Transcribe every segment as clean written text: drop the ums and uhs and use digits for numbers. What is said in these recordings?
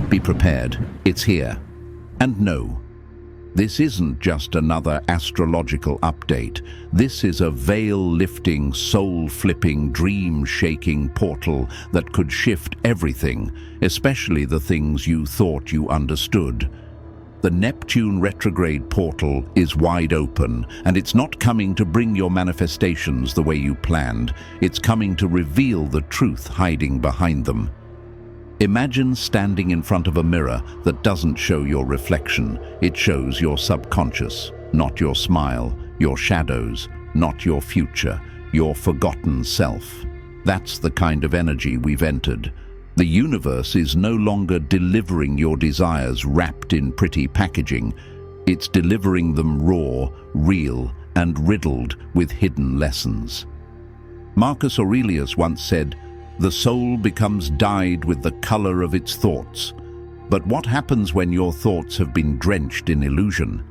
Be prepared, it's here. And no, this isn't just another astrological update. This is a veil-lifting, soul-flipping, dream-shaking portal that could shift everything, especially the things you thought you understood. The Neptune retrograde portal is wide open, and it's not coming to bring your manifestations the way you planned. It's coming to reveal the truth hiding behind them. Imagine standing in front of a mirror that doesn't show your reflection. It shows your subconscious, not your smile, your shadows, not your future, your forgotten self. That's the kind of energy we've entered. The universe is no longer delivering your desires wrapped in pretty packaging. It's delivering them raw, real, and riddled with hidden lessons. Marcus Aurelius once said, "The soul becomes dyed with the color of its thoughts." But what happens when your thoughts have been drenched in illusion?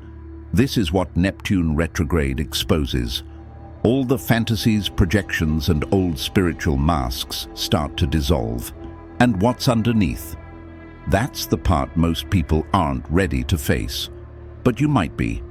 This is what Neptune retrograde exposes. All the fantasies, projections, and old spiritual masks start to dissolve. And what's underneath? That's the part most people aren't ready to face. But you might be.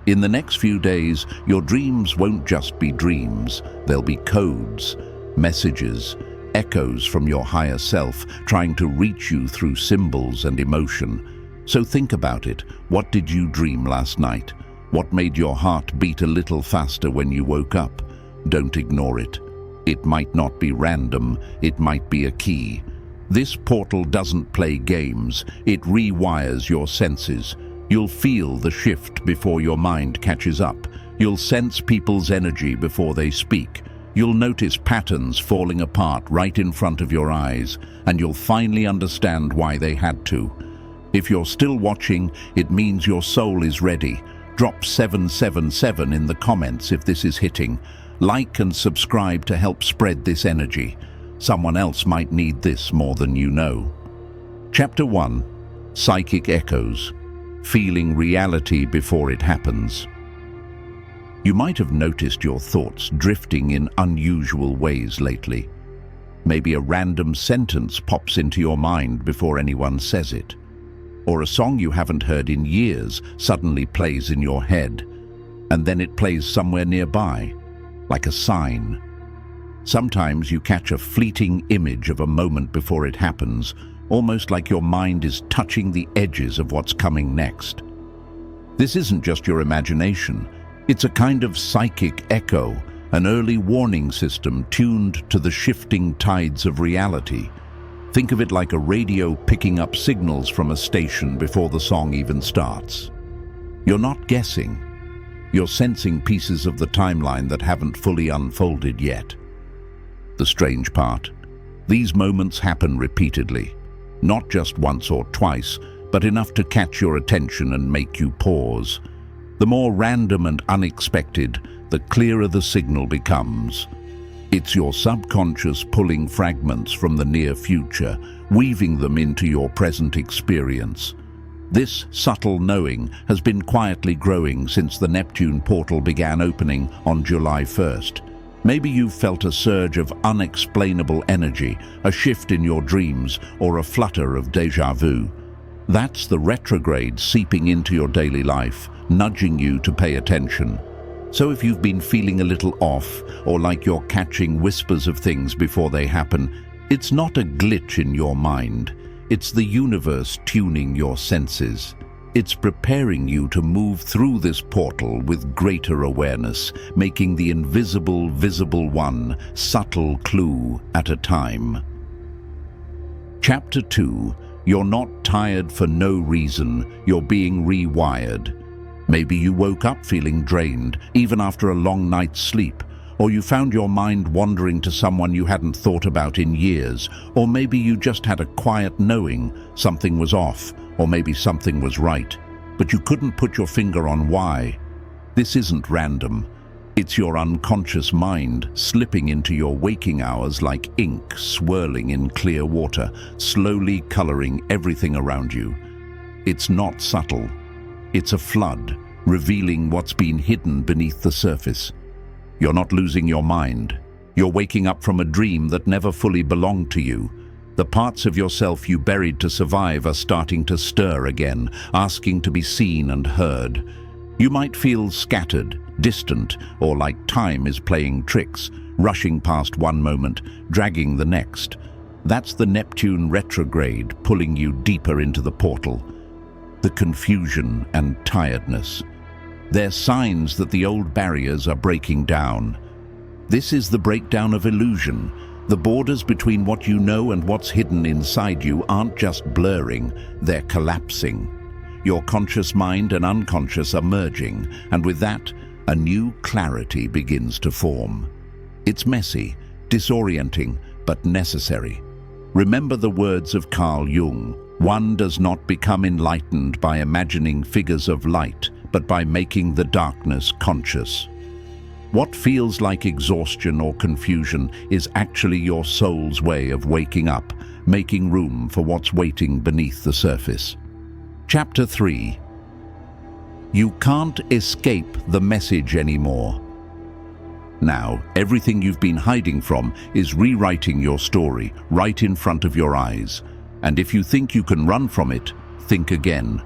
In the next few days, your dreams won't just be dreams. They'll be codes, messages, echoes from your higher self, trying to reach you through symbols and emotion. So think about it. What did you dream last night? What made your heart beat a little faster when you woke up? Don't ignore it. It might not be random. It might be a key. This portal doesn't play games. It rewires your senses. You'll feel the shift before your mind catches up. You'll sense people's energy before they speak. You'll notice patterns falling apart right in front of your eyes, and you'll finally understand why they had to. If you're still watching, it means your soul is ready. Drop 777 in the comments if this is hitting. Like and subscribe to help spread this energy. Someone else might need this more than you know. Chapter 1. Psychic Echoes. Feeling reality before it happens. You might have noticed your thoughts drifting in unusual ways lately. Maybe a random sentence pops into your mind before anyone says it. Or a song you haven't heard in years suddenly plays in your head, and then it plays somewhere nearby, like a sign. Sometimes you catch a fleeting image of a moment before it happens, almost like your mind is touching the edges of what's coming next. This isn't just your imagination. It's a kind of psychic echo, an early warning system tuned to the shifting tides of reality. Think of it like a radio picking up signals from a station before the song even starts. You're not guessing. You're sensing pieces of the timeline that haven't fully unfolded yet. The strange part, these moments happen repeatedly, not just once or twice, but enough to catch your attention and make you pause. The more random and unexpected, the clearer the signal becomes. It's your subconscious pulling fragments from the near future, weaving them into your present experience. This subtle knowing has been quietly growing since the Neptune portal began opening on July 1st. Maybe you've felt a surge of unexplainable energy, a shift in your dreams, or a flutter of déjà vu. That's the retrograde seeping into your daily life, nudging you to pay attention. So if you've been feeling a little off, or like you're catching whispers of things before they happen, it's not a glitch in your mind. It's the universe tuning your senses. It's preparing you to move through this portal with greater awareness, making the invisible visible one subtle clue at a time. Chapter 2. You're not tired for no reason. You're being rewired. Maybe you woke up feeling drained, even after a long night's sleep. Or you found your mind wandering to someone you hadn't thought about in years. Or maybe you just had a quiet knowing something was off, or maybe something was right, but you couldn't put your finger on why. This isn't random. It's your unconscious mind slipping into your waking hours like ink swirling in clear water, slowly coloring everything around you. It's not subtle. It's a flood, revealing what's been hidden beneath the surface. You're not losing your mind. You're waking up from a dream that never fully belonged to you. The parts of yourself you buried to survive are starting to stir again, asking to be seen and heard. You might feel scattered, distant, or like time is playing tricks, rushing past one moment, dragging the next. That's the Neptune retrograde pulling you deeper into the portal. The confusion and tiredness. They're signs that the old barriers are breaking down. This is the breakdown of illusion. The borders between what you know and what's hidden inside you aren't just blurring, they're collapsing. Your conscious mind and unconscious are merging, and with that, a new clarity begins to form. It's messy, disorienting, but necessary. Remember the words of Carl Jung: one does not become enlightened by imagining figures of light, but by making the darkness conscious. What feels like exhaustion or confusion is actually your soul's way of waking up, making room for what's waiting beneath the surface. Chapter 3. You can't escape the message anymore. Now, everything you've been hiding from is rewriting your story right in front of your eyes. And if you think you can run from it, think again.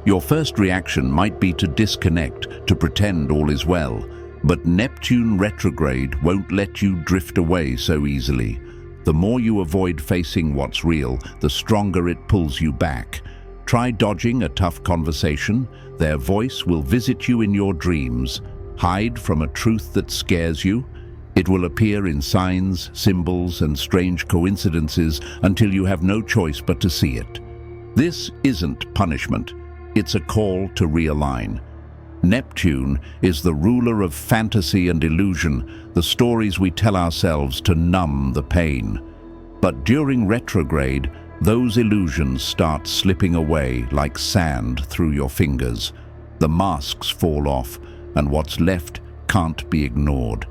Your first reaction might be to disconnect, to pretend all is well. But Neptune retrograde won't let you drift away so easily. The more you avoid facing what's real, the stronger it pulls you back. Try dodging a tough conversation. Their voice will visit you in your dreams. Hide from a truth that scares you. It will appear in signs, symbols, and strange coincidences until you have no choice but to see it. This isn't punishment. It's a call to realign. Neptune is the ruler of fantasy and illusion, the stories we tell ourselves to numb the pain. But during retrograde, those illusions start slipping away like sand through your fingers. The masks fall off, and what's left can't be ignored.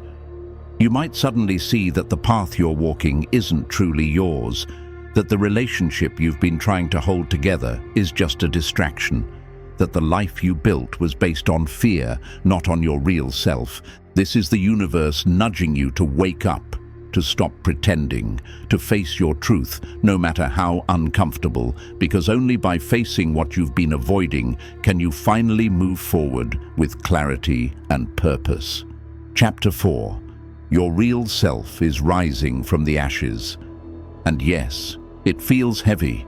You might suddenly see that the path you're walking isn't truly yours, that the relationship you've been trying to hold together is just a distraction, that the life you built was based on fear, not on your real self. This is the universe nudging you to wake up, to stop pretending, to face your truth, no matter how uncomfortable, because only by facing what you've been avoiding can you finally move forward with clarity and purpose. Chapter 4. Your real self is rising from the ashes. And yes, it feels heavy.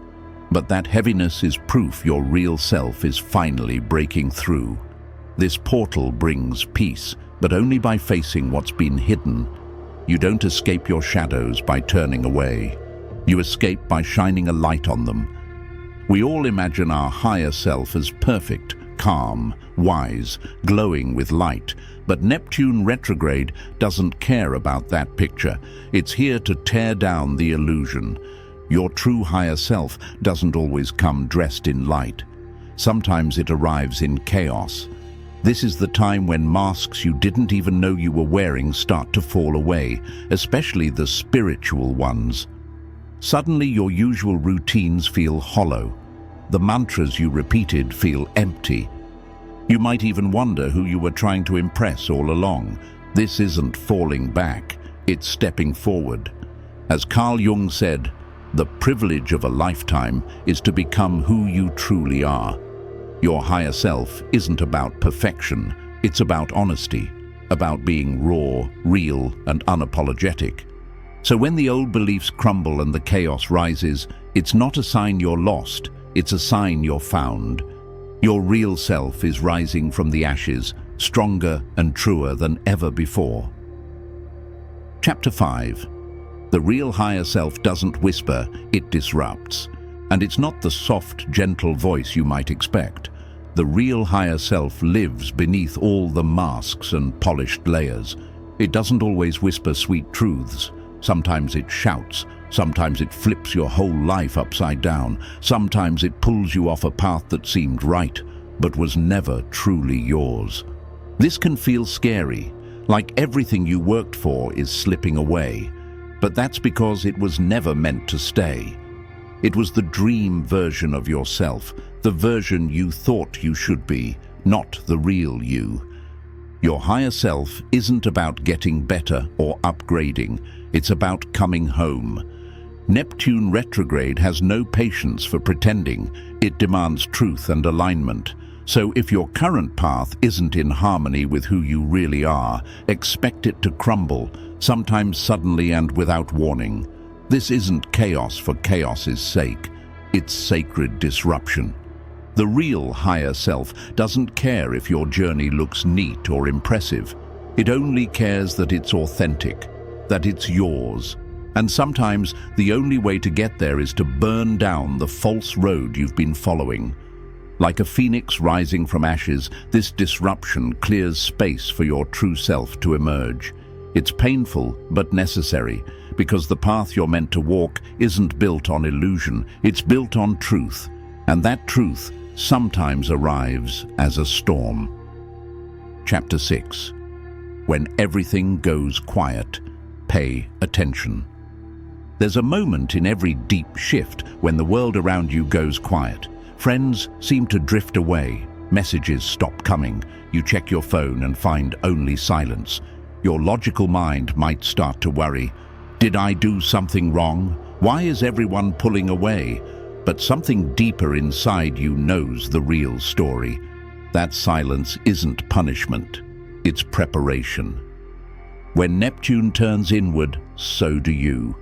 But that heaviness is proof your real self is finally breaking through. This portal brings peace, but only by facing what's been hidden. You don't escape your shadows by turning away. You escape by shining a light on them. We all imagine our higher self as perfect, calm, wise, glowing with light. But Neptune retrograde doesn't care about that picture. It's here to tear down the illusion. Your true higher self doesn't always come dressed in light. Sometimes it arrives in chaos. This is the time when masks you didn't even know you were wearing start to fall away, especially the spiritual ones. Suddenly your usual routines feel hollow. The mantras you repeated feel empty. You might even wonder who you were trying to impress all along. This isn't falling back, it's stepping forward. As Carl Jung said, the privilege of a lifetime is to become who you truly are. Your higher self isn't about perfection, it's about honesty, about being raw, real, and unapologetic. So when the old beliefs crumble and the chaos rises, it's not a sign you're lost, it's a sign you're found. Your real self is rising from the ashes, stronger and truer than ever before. Chapter 5. The real higher self doesn't whisper, it disrupts. And it's not the soft, gentle voice you might expect. The real higher self lives beneath all the masks and polished layers. It doesn't always whisper sweet truths. Sometimes it shouts. Sometimes it flips your whole life upside down. Sometimes it pulls you off a path that seemed right, but was never truly yours. This can feel scary, like everything you worked for is slipping away. But that's because it was never meant to stay. It was the dream version of yourself, the version you thought you should be, not the real you. Your higher self isn't about getting better or upgrading. It's about coming home. Neptune retrograde has no patience for pretending. It demands truth and alignment. So if your current path isn't in harmony with who you really are, expect it to crumble, sometimes suddenly and without warning. This isn't chaos for chaos's sake. It's sacred disruption. The real higher self doesn't care if your journey looks neat or impressive. It only cares that it's authentic, that it's yours. And sometimes the only way to get there is to burn down the false road you've been following. Like a phoenix rising from ashes, this disruption clears space for your true self to emerge. It's painful but necessary, because the path you're meant to walk isn't built on illusion, it's built on truth. And that truth sometimes arrives as a storm. Chapter 6. When everything goes quiet, pay attention. There's a moment in every deep shift when the world around you goes quiet. Friends seem to drift away, messages stop coming, you check your phone and find only silence. Your logical mind might start to worry. Did I do something wrong? Why is everyone pulling away? But something deeper inside you knows the real story. That silence isn't punishment, it's preparation. When Neptune turns inward, so do you.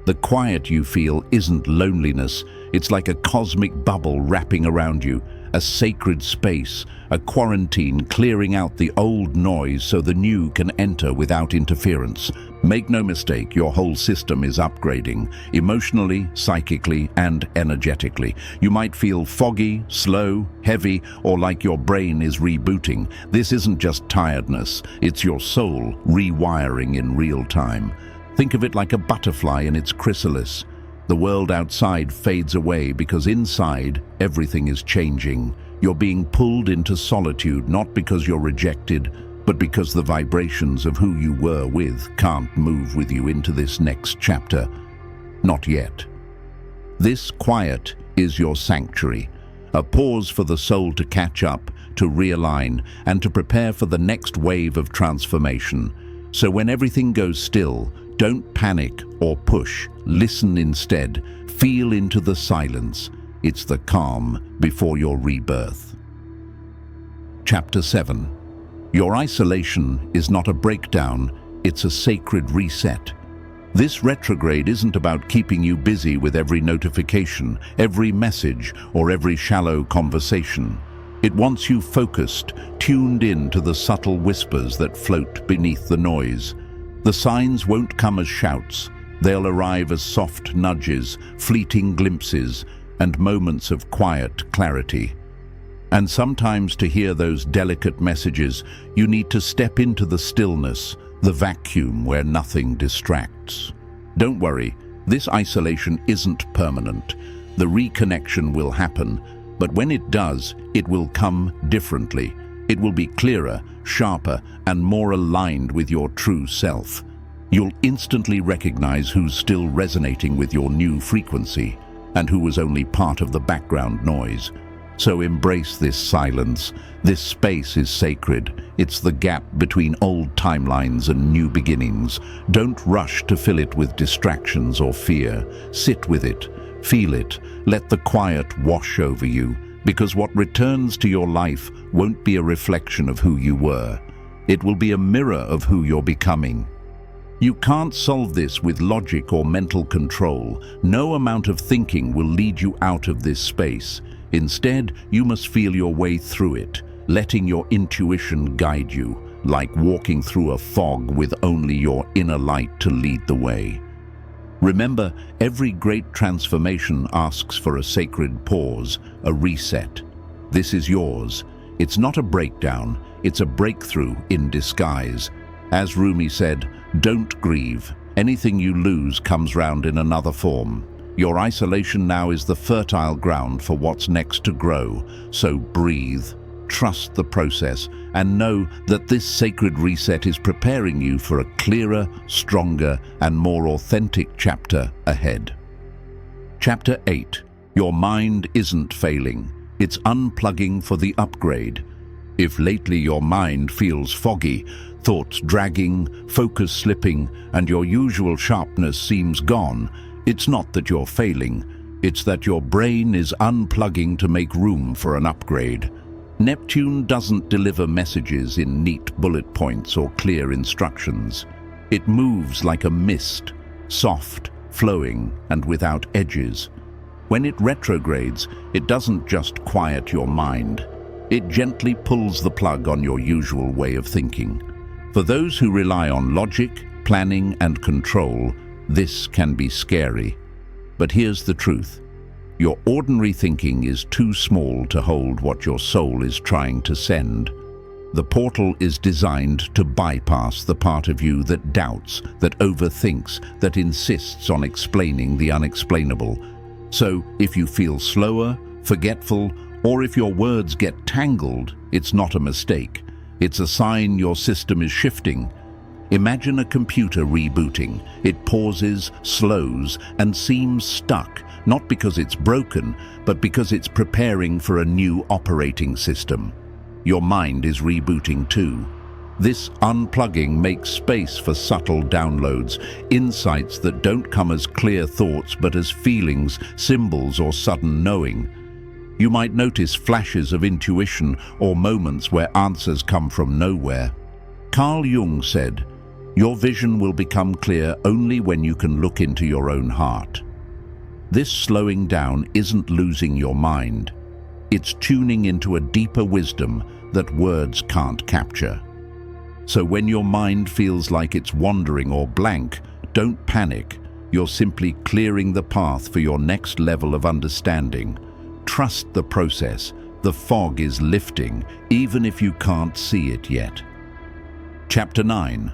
The quiet you feel isn't loneliness, it's like a cosmic bubble wrapping around you, a sacred space, a quarantine clearing out the old noise so the new can enter without interference. Make no mistake, your whole system is upgrading, emotionally, psychically, and energetically. You might feel foggy, slow, heavy, or like your brain is rebooting. This isn't just tiredness, it's your soul rewiring in real time. Think of it like a butterfly in its chrysalis. The world outside fades away because inside, everything is changing. You're being pulled into solitude, not because you're rejected, but because the vibrations of who you were with can't move with you into this next chapter. Not yet. This quiet is your sanctuary, a pause for the soul to catch up, to realign, and to prepare for the next wave of transformation. So when everything goes still, don't panic or push. Listen instead. Feel into the silence. It's the calm before your rebirth. Chapter 7. Your isolation is not a breakdown, it's a sacred reset. This retrograde isn't about keeping you busy with every notification, every message, or every shallow conversation. It wants you focused, tuned in to the subtle whispers that float beneath the noise. The signs won't come as shouts. They'll arrive as soft nudges, fleeting glimpses, and moments of quiet clarity. And sometimes to hear those delicate messages, you need to step into the stillness, the vacuum where nothing distracts. Don't worry, this isolation isn't permanent. The reconnection will happen, but when it does, it will come differently. It will be clearer, sharper, and more aligned with your true self. You'll instantly recognize who's still resonating with your new frequency and who was only part of the background noise. So embrace this silence. This space is sacred. It's the gap between old timelines and new beginnings. Don't rush to fill it with distractions or fear. Sit with it. Feel it. Let the quiet wash over you. Because what returns to your life won't be a reflection of who you were. It will be a mirror of who you're becoming. You can't solve this with logic or mental control. No amount of thinking will lead you out of this space. Instead, you must feel your way through it, letting your intuition guide you, like walking through a fog with only your inner light to lead the way. Remember, every great transformation asks for a sacred pause, a reset. This is yours. It's not a breakdown, it's a breakthrough in disguise. As Rumi said, don't grieve. Anything you lose comes round in another form. Your isolation now is the fertile ground for what's next to grow. So breathe, trust the process, and know that this sacred reset is preparing you for a clearer, stronger, and more authentic chapter ahead. Chapter 8. Your mind isn't failing. It's unplugging for the upgrade. If lately your mind feels foggy, thoughts dragging, focus slipping, and your usual sharpness seems gone, It's not that you're failing, it's that your brain is unplugging to make room for an upgrade. Neptune doesn't deliver messages in neat bullet points or clear instructions. It moves like a mist, soft, flowing, and without edges. When it retrogrades, it doesn't just quiet your mind. It gently pulls the plug on your usual way of thinking. For those who rely on logic, planning, and control, this can be scary. But here's the truth. Your ordinary thinking is too small to hold what your soul is trying to send. The portal is designed to bypass the part of you that doubts, that overthinks, that insists on explaining the unexplainable. So, if you feel slower, forgetful, or if your words get tangled, it's not a mistake. It's a sign your system is shifting. Imagine a computer rebooting. It pauses, slows, and seems stuck, not because it's broken, but because it's preparing for a new operating system. Your mind is rebooting too. This unplugging makes space for subtle downloads, insights that don't come as clear thoughts but as feelings, symbols, or sudden knowing. You might notice flashes of intuition or moments where answers come from nowhere. Carl Jung said, "Your vision will become clear only when you can look into your own heart." This slowing down isn't losing your mind. It's tuning into a deeper wisdom that words can't capture. So when your mind feels like it's wandering or blank, don't panic. You're simply clearing the path for your next level of understanding. Trust the process. The fog is lifting, even if you can't see it yet. Chapter 9.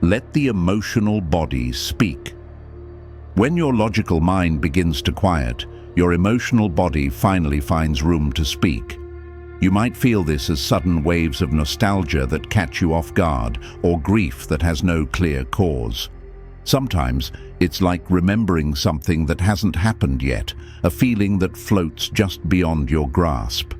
Let the emotional body speak. When your logical mind begins to quiet, your emotional body finally finds room to speak. You might feel this as sudden waves of nostalgia that catch you off guard, or grief that has no clear cause. Sometimes it's like remembering something that hasn't happened yet, a feeling that floats just beyond your grasp.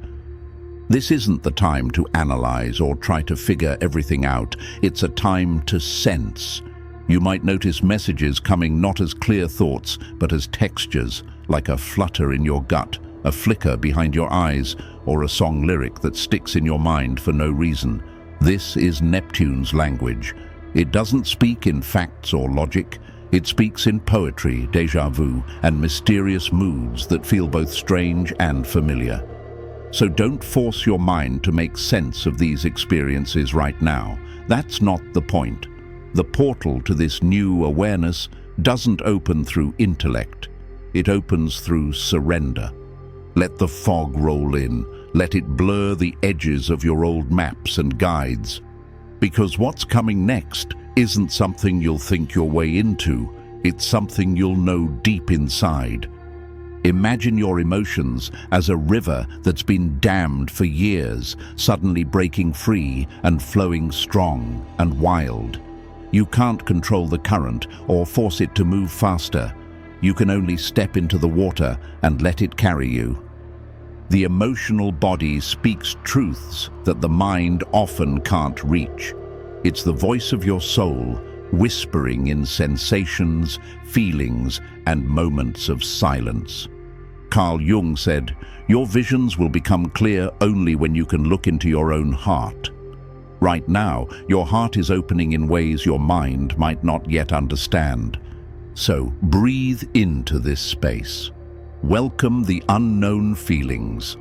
This isn't the time to analyze or try to figure everything out. It's a time to sense. You might notice messages coming not as clear thoughts, but as textures, like a flutter in your gut, a flicker behind your eyes, or a song lyric that sticks in your mind for no reason. This is Neptune's language. It doesn't speak in facts or logic. It speaks in poetry, déjà vu, and mysterious moods that feel both strange and familiar. So don't force your mind to make sense of these experiences right now. That's not the point. The portal to this new awareness doesn't open through intellect. It opens through surrender. Let the fog roll in. Let it blur the edges of your old maps and guides. Because what's coming next isn't something you'll think your way into. It's something you'll know deep inside. Imagine your emotions as a river that's been dammed for years, suddenly breaking free and flowing strong and wild. You can't control the current or force it to move faster. You can only step into the water and let it carry you. The emotional body speaks truths that the mind often can't reach. It's the voice of your soul, whispering in sensations, feelings, and moments of silence. Carl Jung said, "Your visions will become clear only when you can look into your own heart." Right now, your heart is opening in ways your mind might not yet understand. So breathe into this space. Welcome the unknown feelings.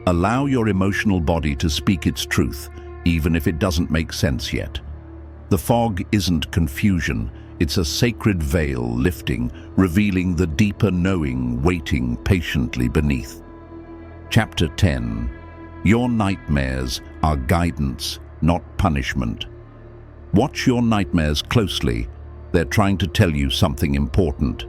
Allow your emotional body to speak its truth, even if it doesn't make sense yet. The fog isn't confusion. It's a sacred veil lifting, revealing the deeper knowing waiting patiently beneath. Chapter 10. Your nightmares are guidance, not punishment. Watch your nightmares closely. They're trying to tell you something important.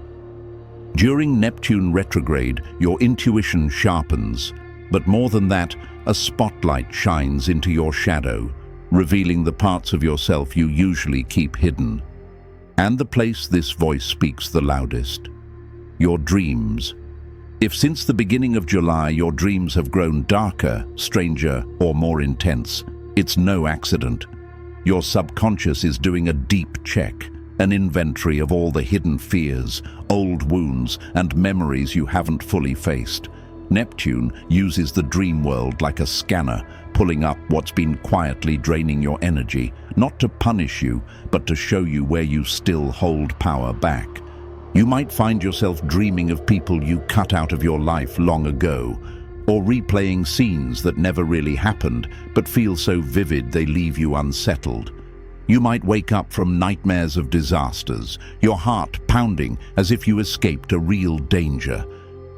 During Neptune retrograde, your intuition sharpens, but more than that, a spotlight shines into your shadow, revealing the parts of yourself you usually keep hidden. And the place this voice speaks the loudest: your dreams. If since the beginning of July your dreams have grown darker, stranger, or more intense, it's no accident. Your subconscious is doing a deep check. an inventory of all the hidden fears, old wounds, and memories you haven't fully faced. Neptune uses the dream world like a scanner, pulling up what's been quietly draining your energy, not to punish you, but to show you where you still hold power back. You might find yourself dreaming of people you cut out of your life long ago, or replaying scenes that never really happened, but feel so vivid they leave you unsettled. You might wake up from nightmares of disasters, your heart pounding as if you escaped a real danger.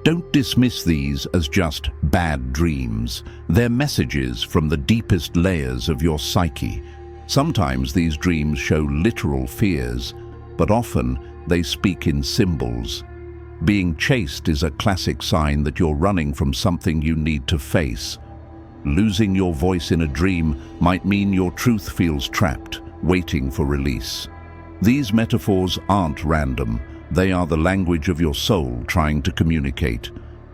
Don't dismiss these as just bad dreams. They're messages from the deepest layers of your psyche. Sometimes these dreams show literal fears, but often they speak in symbols. Being chased is a classic sign that you're running from something you need to face. Losing your voice in a dream might mean your truth feels trapped, waiting for release. These metaphors aren't random. They are the language of your soul trying to communicate.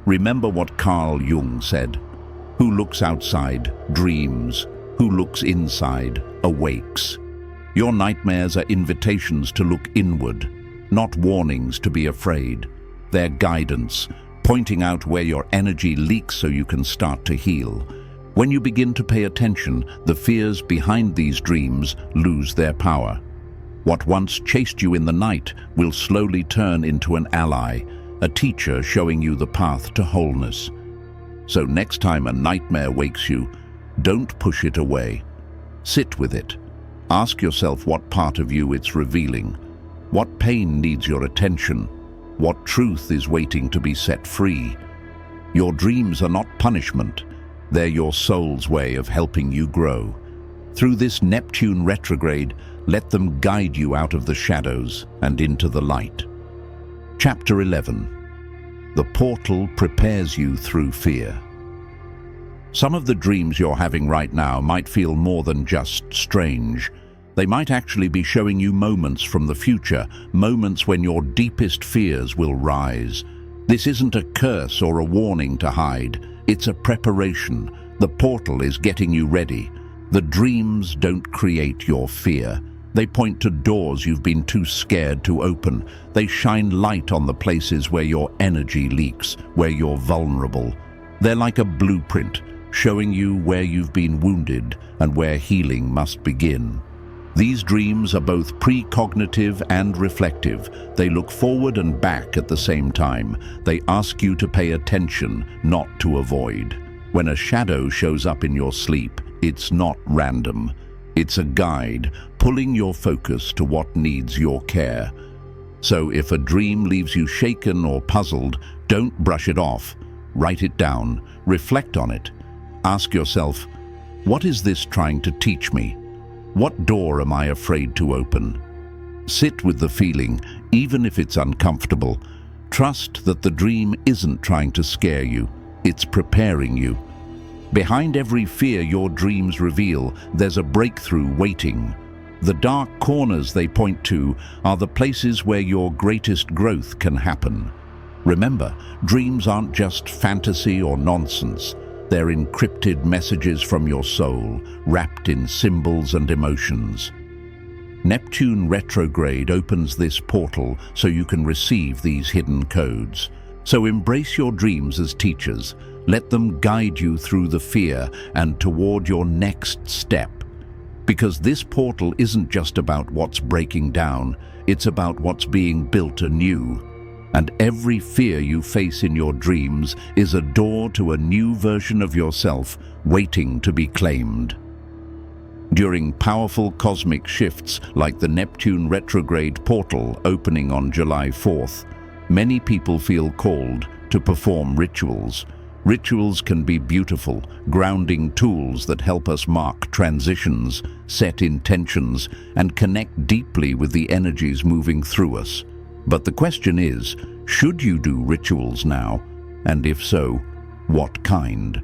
Remember what Carl Jung said: "Who looks outside dreams, who looks inside awakes." Your nightmares are invitations to look inward, not warnings to be afraid. They're guidance, pointing out where your energy leaks so you can start to heal. When you begin to pay attention, the fears behind these dreams lose their power. What once chased you in the night will slowly turn into an ally, a teacher showing you the path to wholeness. So next time a nightmare wakes you, don't push it away. Sit with it. Ask yourself what part of you it's revealing. What pain needs your attention? What truth is waiting to be set free? Your dreams are not punishment. They're your soul's way of helping you grow. Through this Neptune retrograde, let them guide you out of the shadows and into the light. Chapter 11. The portal prepares you through fear. Some of the dreams you're having right now might feel more than just strange. They might actually be showing you moments from the future, moments when your deepest fears will rise. This isn't a curse or a warning to hide. It's a preparation. The portal is getting you ready. The dreams don't create your fear. They point to doors you've been too scared to open. They shine light on the places where your energy leaks, where you're vulnerable. They're like a blueprint, showing you where you've been wounded and where healing must begin. These dreams are both precognitive and reflective. They look forward and back at the same time. They ask you to pay attention, not to avoid. When a shadow shows up in your sleep, it's not random. It's a guide, pulling your focus to what needs your care. So if a dream leaves you shaken or puzzled, don't brush it off. Write it down, reflect on it. Ask yourself, what is this trying to teach me? What door am I afraid to open? Sit with the feeling, even if it's uncomfortable. Trust that the dream isn't trying to scare you, it's preparing you. Behind every fear your dreams reveal, there's a breakthrough waiting. The dark corners they point to are the places where your greatest growth can happen. Remember, dreams aren't just fantasy or nonsense. They're encrypted messages from your soul, wrapped in symbols and emotions. Neptune retrograde opens this portal so you can receive these hidden codes. So embrace your dreams as teachers. Let them guide you through the fear and toward your next step. Because this portal isn't just about what's breaking down, it's about what's being built anew. And every fear you face in your dreams is a door to a new version of yourself waiting to be claimed. During powerful cosmic shifts like the Neptune retrograde portal opening on July 4th, many people feel called to perform rituals. Rituals can be beautiful, grounding tools that help us mark transitions, set intentions, and connect deeply with the energies moving through us. But the question is, should you do rituals now? And if so, what kind?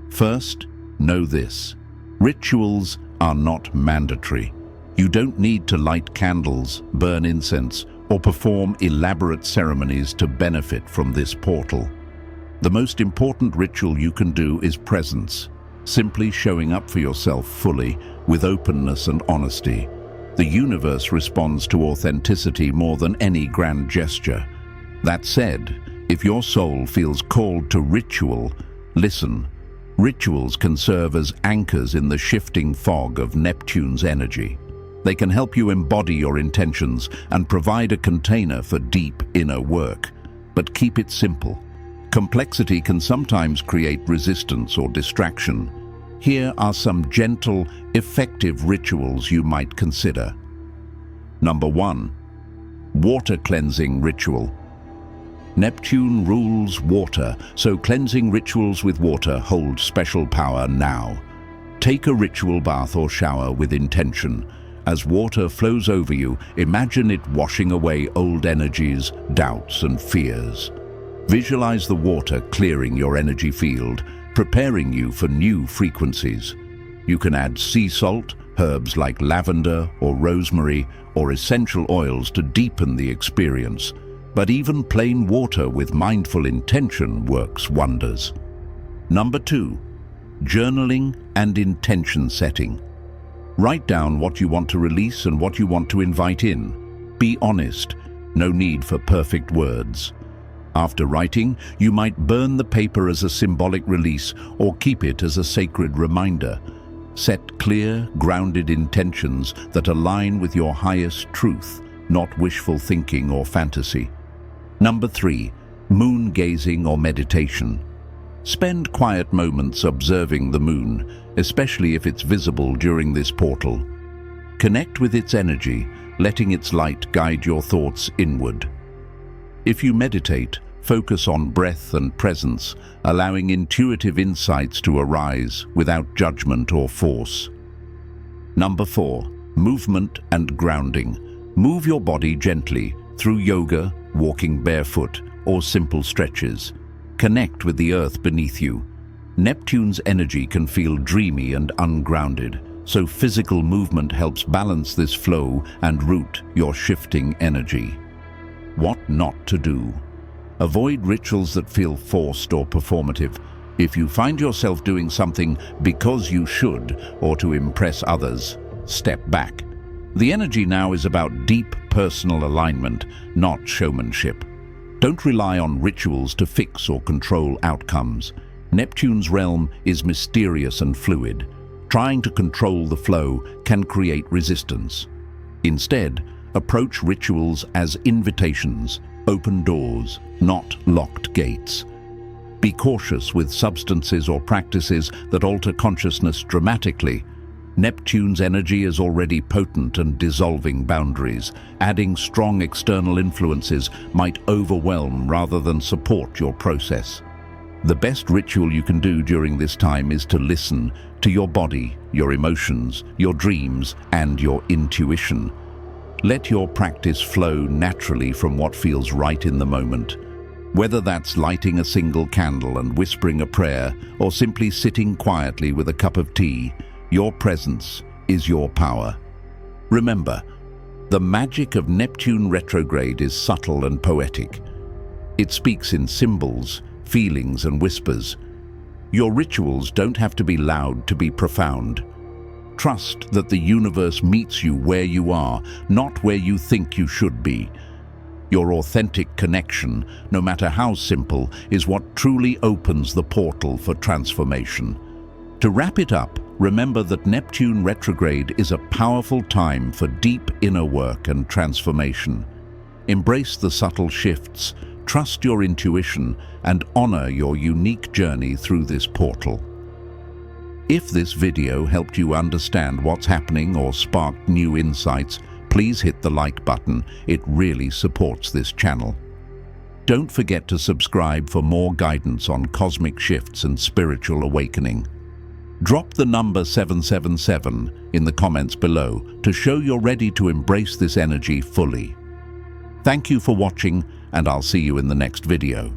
First, know this. Rituals are not mandatory. You don't need to light candles, burn incense, or perform elaborate ceremonies to benefit from this portal. The most important ritual you can do is presence, simply showing up for yourself fully, with openness and honesty. The universe responds to authenticity more than any grand gesture. That said, if your soul feels called to ritual, listen. Rituals can serve as anchors in the shifting fog of Neptune's energy. They can help you embody your intentions and provide a container for deep inner work. But keep it simple. Complexity can sometimes create resistance or distraction. Here are some gentle, effective rituals you might consider. Number 1. Water cleansing ritual. Neptune rules water, so cleansing rituals with water hold special power now. Take a ritual bath or shower with intention. As water flows over you, imagine it washing away old energies, doubts, and fears. Visualize the water clearing your energy field, preparing you for new frequencies. You can add sea salt, herbs like lavender or rosemary, or essential oils to deepen the experience. But even plain water with mindful intention works wonders. Number 2. Journaling and intention setting. Write down what you want to release and what you want to invite in. Be honest, no need for perfect words. After writing, you might burn the paper as a symbolic release or keep it as a sacred reminder. Set clear, grounded intentions that align with your highest truth, not wishful thinking or fantasy. Number 3. Moon gazing or meditation. Spend quiet moments observing the moon, especially if it's visible during this portal. Connect with its energy, letting its light guide your thoughts inward. If you meditate, focus on breath and presence, allowing intuitive insights to arise without judgment or force. Number 4. Movement and grounding. Move your body gently through yoga, walking barefoot, or simple stretches. Connect with the earth beneath you. Neptune's energy can feel dreamy and ungrounded, so physical movement helps balance this flow and root your shifting energy. What not to do? Avoid rituals that feel forced or performative. If you find yourself doing something because you should or to impress others, step back. The energy now is about deep personal alignment, not showmanship. Don't rely on rituals to fix or control outcomes. Neptune's realm is mysterious and fluid. Trying to control the flow can create resistance. Instead, approach rituals as invitations, open doors, not locked gates. Be cautious with substances or practices that alter consciousness dramatically. Neptune's energy is already potent and dissolving boundaries. Adding strong external influences might overwhelm rather than support your process. The best ritual you can do during this time is to listen to your body, your emotions, your dreams, and your intuition. Let your practice flow naturally from what feels right in the moment. Whether that's lighting a single candle and whispering a prayer, or simply sitting quietly with a cup of tea, your presence is your power. Remember, the magic of Neptune retrograde is subtle and poetic. It speaks in symbols, feelings, and whispers. Your rituals don't have to be loud to be profound. Trust that the universe meets you where you are, not where you think you should be. Your authentic connection, no matter how simple, is what truly opens the portal for transformation. To wrap it up, remember that Neptune retrograde is a powerful time for deep inner work and transformation. Embrace the subtle shifts, trust your intuition, and honor your unique journey through this portal. If this video helped you understand what's happening or sparked new insights, please hit the like button. It really supports this channel. Don't forget to subscribe for more guidance on cosmic shifts and spiritual awakening. Drop the number 777 in the comments below to show you're ready to embrace this energy fully. Thank you for watching, and I'll see you in the next video.